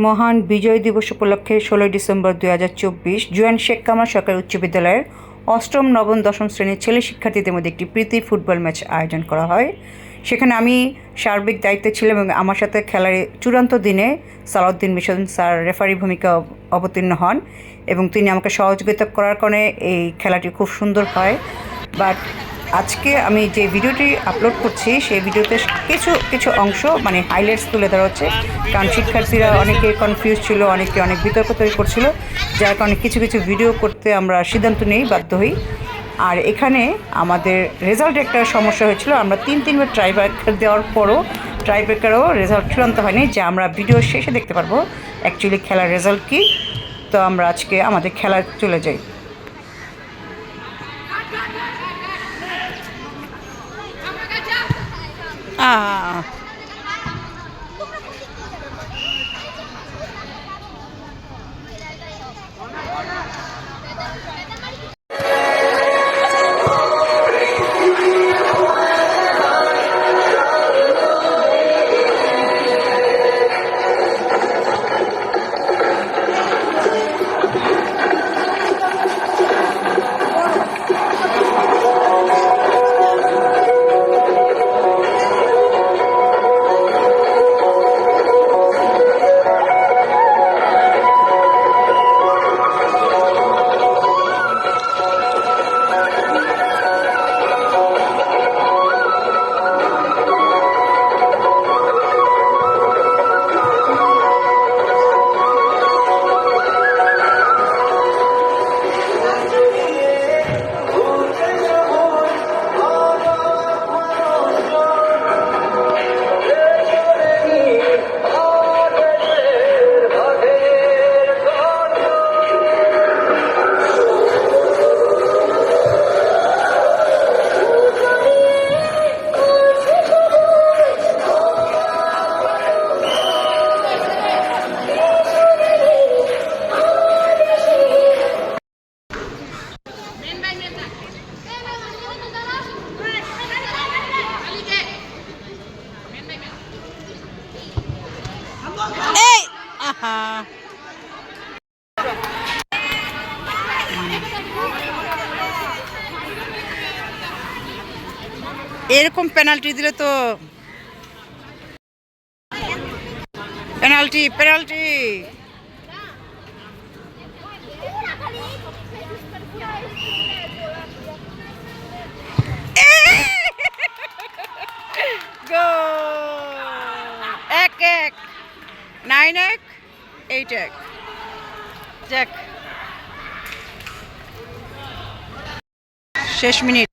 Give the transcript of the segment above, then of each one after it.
মহান বিজয় দিবস উপলক্ষে 16 ডিসেম্বর 2024 জুয়ান শেখ কামাল সরকারি উচ্চ বিদ্যালয়ের অষ্টম, নবম, দশম শ্রেণীর ছেলে শিক্ষার্থীদের মধ্যে একটি প্রীতি ফুটবল ম্যাচ আয়োজন করা হয়। সেখানে আমি সার্বিক দায়িত্বে ছিলাম এবং আমার সাথে খেলার চূড়ান্ত দিনে সালাউদ্দিন মিশন স্যার রেফারি ভূমিকা অবতীর্ণ হন এবং তিনি আমাকে সহযোগিতা করার কারণে এই খেলাটি খুব সুন্দর হয়। বাট আজকে আমি যে ভিডিওটি আপলোড করছি সেই ভিডিওতে কিছু কিছু অংশ হাইলাইটস তুলে ধরা হচ্ছে, কারণ শিক্ষার্থীরা অনেকে কনফিউজ ছিল, অনেকে অনেক বিতর্ক তৈরি করছিল, যার কারণে কিছু কিছু ভিডিও করতে আমরা সিদ্ধান্ত নিয়েই বাধ্য হই। আর এখানে আমাদের রেজাল্টে একটা সমস্যা হয়েছিল, আমরা তিনবার ট্রাইব্রেকার দেওয়ার পরও ট্রাইব্রেকারও রেজাল্ট চূড়ান্ত হয়নি, যা আমরা ভিডিও শেষে দেখতে পারবো অ্যাকচুয়ালি খেলার রেজাল্ট কী। তো আমরা আজকে আমাদের খেলায় চলে যাই। এরকম পেনাল্টি দিলে তো পেনাল্টি পেনাল্টি গো 1-1 9-1 8-1 যাক শেষ মিনিট।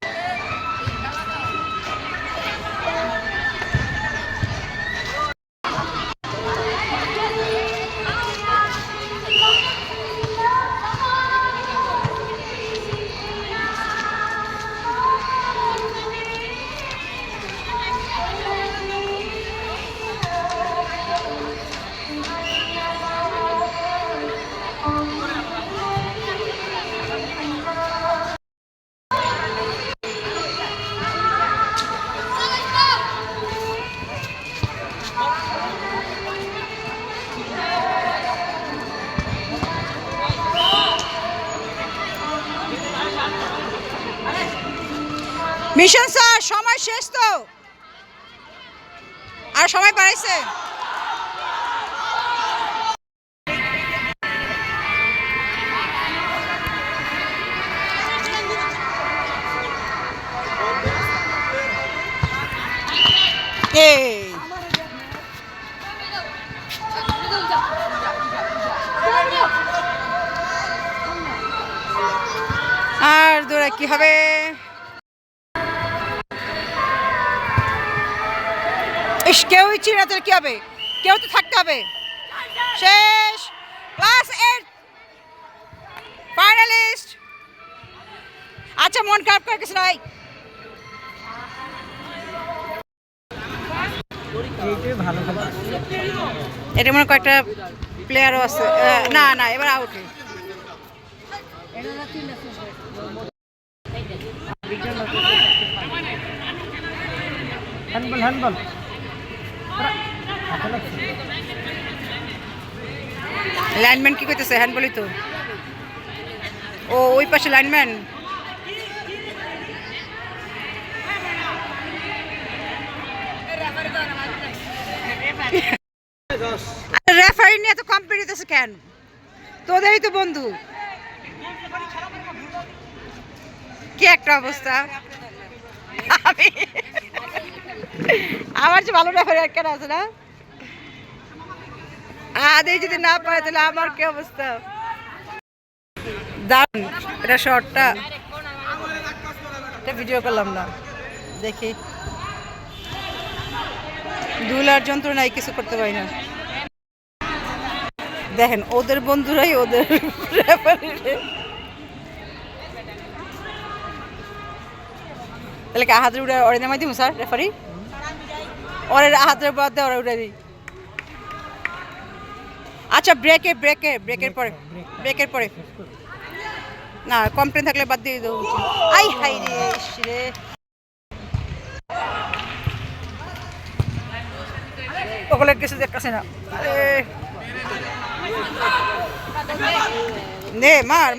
মিশন স্যার সময় শেষ, তো আর সময় বাড়াইছে। আর দৌড়া কি হবে? কেউই চিনাতে কি হবে, কেউ তো থাকতে হবে। শেষ ক্লাস 8 ফাইনালিস্ট। আচ্ছা মন খারাপ করে কিছু নাই, এটা মনে কয়েকটা প্লেয়ারও আছে। না না এবার আউট। হ্যান্ডবল লাইনম্যান কি করতেছে? হ্যান্ডবলই তো। ও ওই পাশে লাইনম্যান। রেফারি নিয়ে এত কম্পিট হইতেছে কেন? তোদেরই তো বন্ধু। কি একটা অবস্থা। আমি আমার যে ভালো রেফারি আর কেন আছে না? আদে যদি না পারে তাহলে আমার কি অবস্থা? দারুন এটা শর্টটা। এটা ভিডিও করলাম না, দেখি দুলার যন্ত্রণায় কিছু করতে পারি না। দেখেন ওদের বন্ধুরাই ওদের রেফারিরে। তাহলে কি হাতের উড়ে ওরে নামাই দিব স্যার রেফারি? ওরে হাতের বাদ দিয়ে ওরে উড়ে দিই। আচ্ছা ব্রেকের পরে না কমপ্লেন থাকলে বাদ দিয়ে দেবো। আই হাই রে ওগুলো কিছু দেখতেছে না। নে মার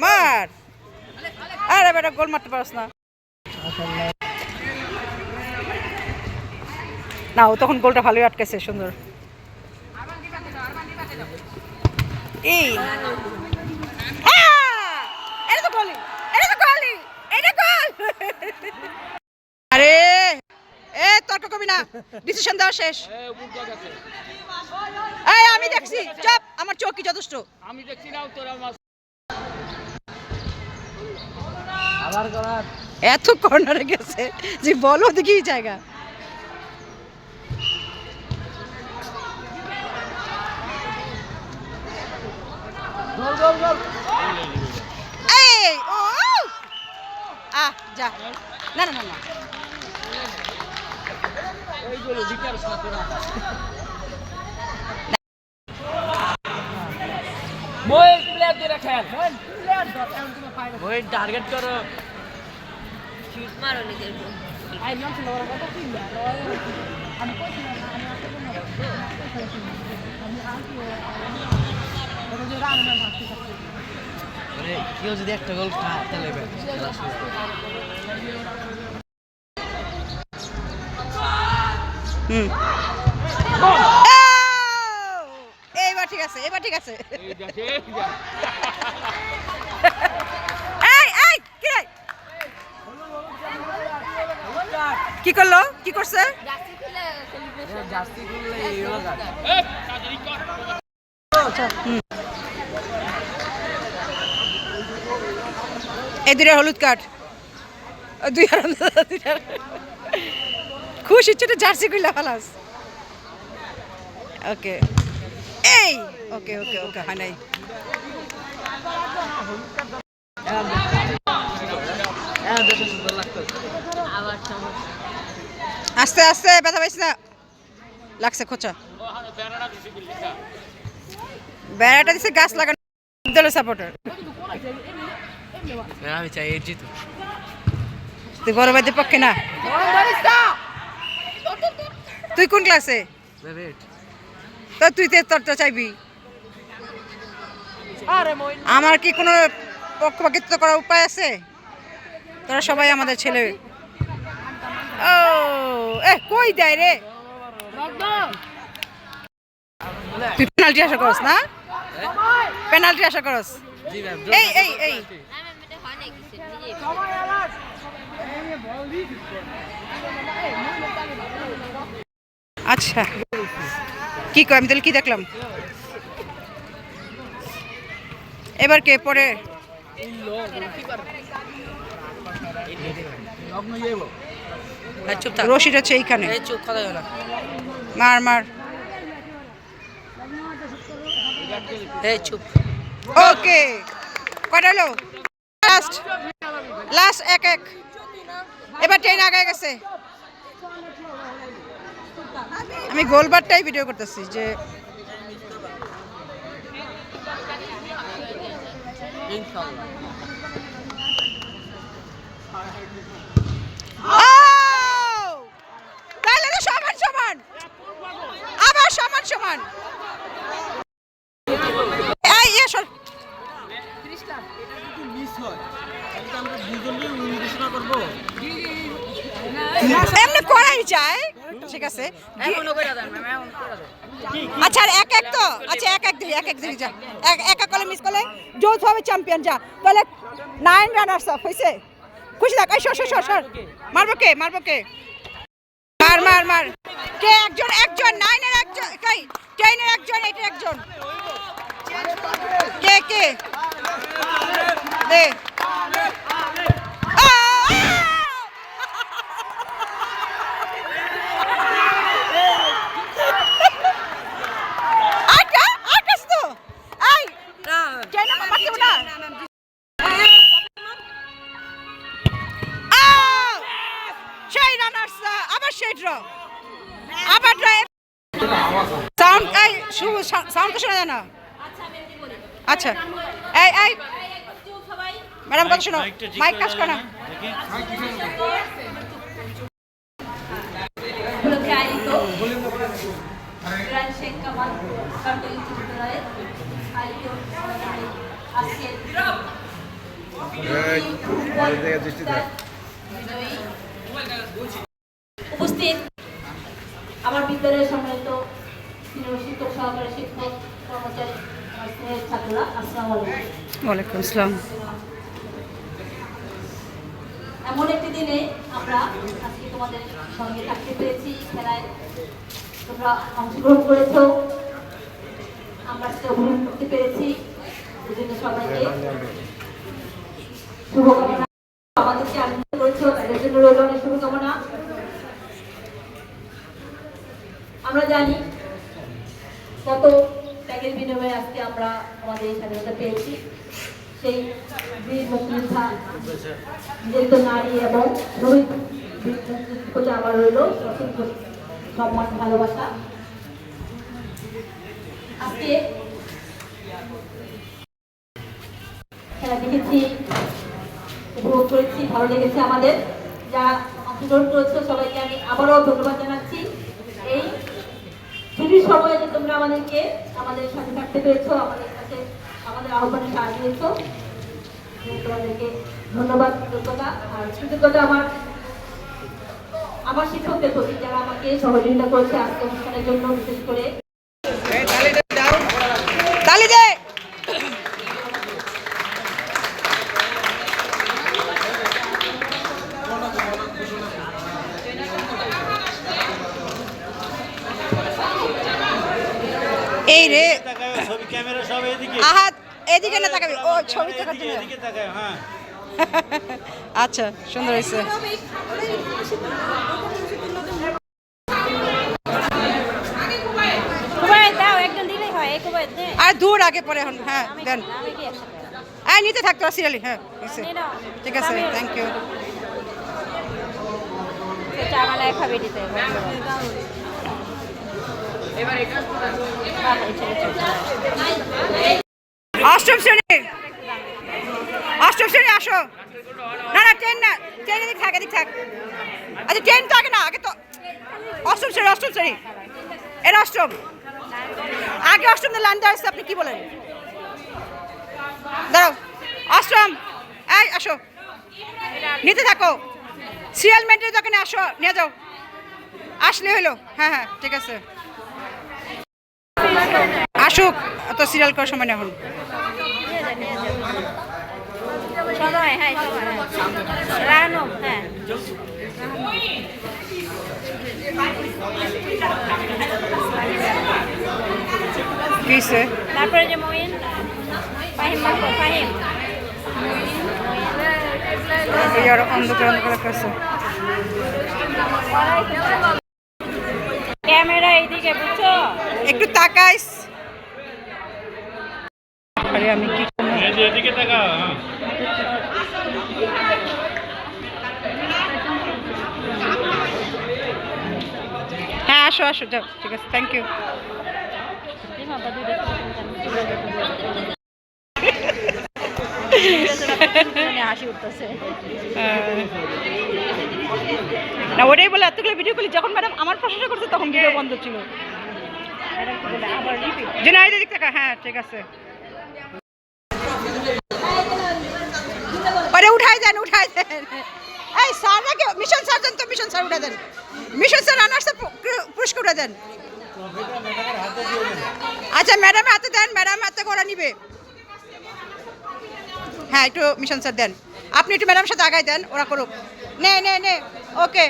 আরে বেটা গোল মারতে পারস না। না ও তখন গোলটা ভালোই আটকেছে, সুন্দর। এই এটা তো গোল। আরে তর্ক করবি না, ডিসিশন দেওয়া শেষ। আমি দেখছি, চাপ আমার চোখই যথেষ্ট। আমি দেখছি না তোরা এত কর্নারে গেছে যে বলো দেখি জায়গা। যা না না না টার্গেট করো। কেউ যদি একটা গোল খায় তাহলে এইবার ঠিক আছে কি করলো? কি করছে? এই দুইটা হলুদ কার্ড, খুশি ছোট জার্সি গুলা ফালাস। ওকে ওকে হয় নাই। আস্তে আস্তে ব্যথা পাইস না, লাগছে খোঁচা। বেড়াটা দিছে গাছ লাগানো দলের সাপোর্টার। আমি চাই এই জিত। তুই বড় ভাইদের পক্ষে না? তুই কোন ক্লাসে? তো তুই তো চাইবি। আমার কি কোনো পক্ষপাতিত্ব করার উপায় আছে? তোরা সবাই আমাদের ছেলে। ও কই দেয় রে? তুই পেনাল্টি আশা করস না? পেনাল্টি আশা করস? এই আচ্ছা কি কয়? আমি তাহলে কি দেখলাম? এবার কে পরে? রশিদ হচ্ছে এইখানে। মার ওকে কটা হলো? লাস্ট 1-1। এবার ট্রেন আগে গেছে। আমি গোলবারটাই ভিডিও করতেছি যে তাহলে সমান আবার সমান। এমনি করাই যায়, ঠিক আছে। আচ্ছা আর এক এক তো, আচ্ছা এক এক দিই যা, এক এক করলে মিস করলে যৌথ হবে চ্যাম্পিয়ন। যা তাহলে 9 রানার্স আপ হয়েছে। খুশি থাক। এই সর মারবো কে মার কে? একজন 9 এর একজন, কই 10 এর একজন, 8 এর একজন, কে দে। সাউন্ড তো শোনা যায় না। আচ্ছা এই ম্যাডাম কথা শোনো, মাইক কাজ করে না। উপস্থিত আমার বিদ্যালয়ের সম্মানিত শিক্ষক, সহকারী শিক্ষক, কর্মচারী, ছাত্ররা, আসসালামু আলাইকুম। ওয়ালাইকুম আসসালাম। এমন একটি দিনে আমরা আজকে তোমাদের সঙ্গে থাকতে পেরেছি, খেলায় তোমরা অংশগ্রহণ করেছো, আমরা সেটা উপভোগ করতে পেরেছি। এই জন্য সবাইকে শুভকামনা। আমাদেরকে আনন্দ করেছো, তাদের জন্য রইল অনেক শুভকামনা। আমরা জানি কত ত্যাগের বিনিময়ে আজকে আমরা আমাদের এই স্বাধীনতা পেয়েছি। সেই বীর মুক্তিযোদ্ধা, নির্যাতিত নারী এবং শহীদ মুক্তিযুদ্ধের প্রতি আমার রইল অসংখ্য সম্মান, ভালোবাসা। আজকে খেলা দেখেছি, উপভোগ করেছি, ভালো লেগেছে আমাদের। যারা অংশগ্রহণ করেছো সবাইকে আমি আবারও ধন্যবাদ জানাচ্ছি। এই ছুটির সময়ে যে তোমরা আমাদের সাথে থাকতে পেরেছো, আমাদের কাছে আমাদের আহ্বানে সাড়া দিয়েছো, তোমাদেরকে ধন্যবাদ, কৃতজ্ঞতা। আর কৃতজ্ঞতা আমার শিক্ষকদের প্রতি, যারা আমাকে সহযোগিতা করেছে আজকে অনুষ্ঠানের জন্য, বিশেষ করে এই রে ছবি ক্যামেরা সব এদিকে, আহাত এদিকে না তাকাবি, ও ছবি তো করতে এদিকে তাকায়। হ্যাঁ আচ্ছা সুন্দর হয়েছে। আর দূর আগে পরে এখন। হ্যাঁ দেন, নিতে থাকতো সিরিয়ালি। হ্যাঁ ঠিক আছে, থ্যাংক ইউ। অষ্টম শ্রেণী আসো। না 10 না, 10 এদিক থাক। আচ্ছা 10 তো আগে না, আগে তো অষ্টম শ্রেণী এর অষ্টম, আগে অষ্টম লাইন দেওয়া আসছে। আপনি কি বলেন? দাঁড়াও, অষ্টম এই আসো, নিতে থাকো, সিরিয়াল মেন্টের দোকানে আসো, নিয়ে যাও, আসলে হলো। হ্যাঁ ঠিক আছে, আসুক, তো সিরিয়াল করার সময় এখন। তারপরে যে মইন ফাহিম ক্যামেরা এইদিকে, বুঝছো? একটু তাকাইস। আরে আমি কি এদিকে তাকা। হ্যাঁ আসো যাও, ঠিক আছে, থ্যাংক ইউ। হাসি উঠতেছে না, ওটাই বলে এতগুলো ভিডিও করি। যখন ম্যাডাম আমার প্রশংসা করছে তখন ভিডিও বন্ধ ছিল। যে না এদিক থেকে, হ্যাঁ ঠিক আছে। আরে উঠাই দেন। এই স্যারকে মিশন স্যার দেন তো, মিশন স্যার উঠে দেন, মিশন স্যার রানার্স পুরস্কার উঠে দেন। আচ্ছা ম্যাডামের হাতে দেন, ম্যাডাম হাতে করে নিবে। হ্যাঁ একটু মিশন স্যার দেন, আপনি একটু ম্যাডামের সাথে আগাই দেন, ওরা করুক। নে নে নে, ওকে।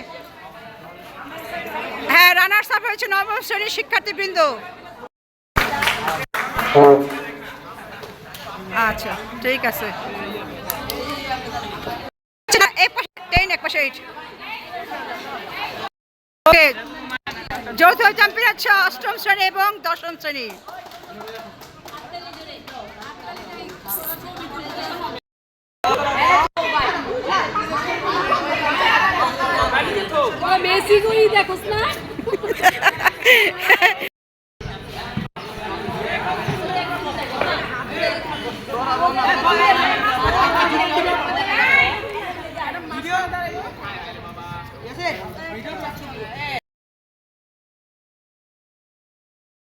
হ্যাঁ রানার্স আপ হয়েছে নবম শ্রেণীর শিক্ষার্থীবৃন্দ। আচ্ছা ঠিক আছে, এক পাশে 10 এক পাশে 8। ওকে, যৌথ চ্যাম্পিয়ন হচ্ছে অষ্টম শ্রেণী এবং দশম শ্রেণী। মেসি কই দেখোস না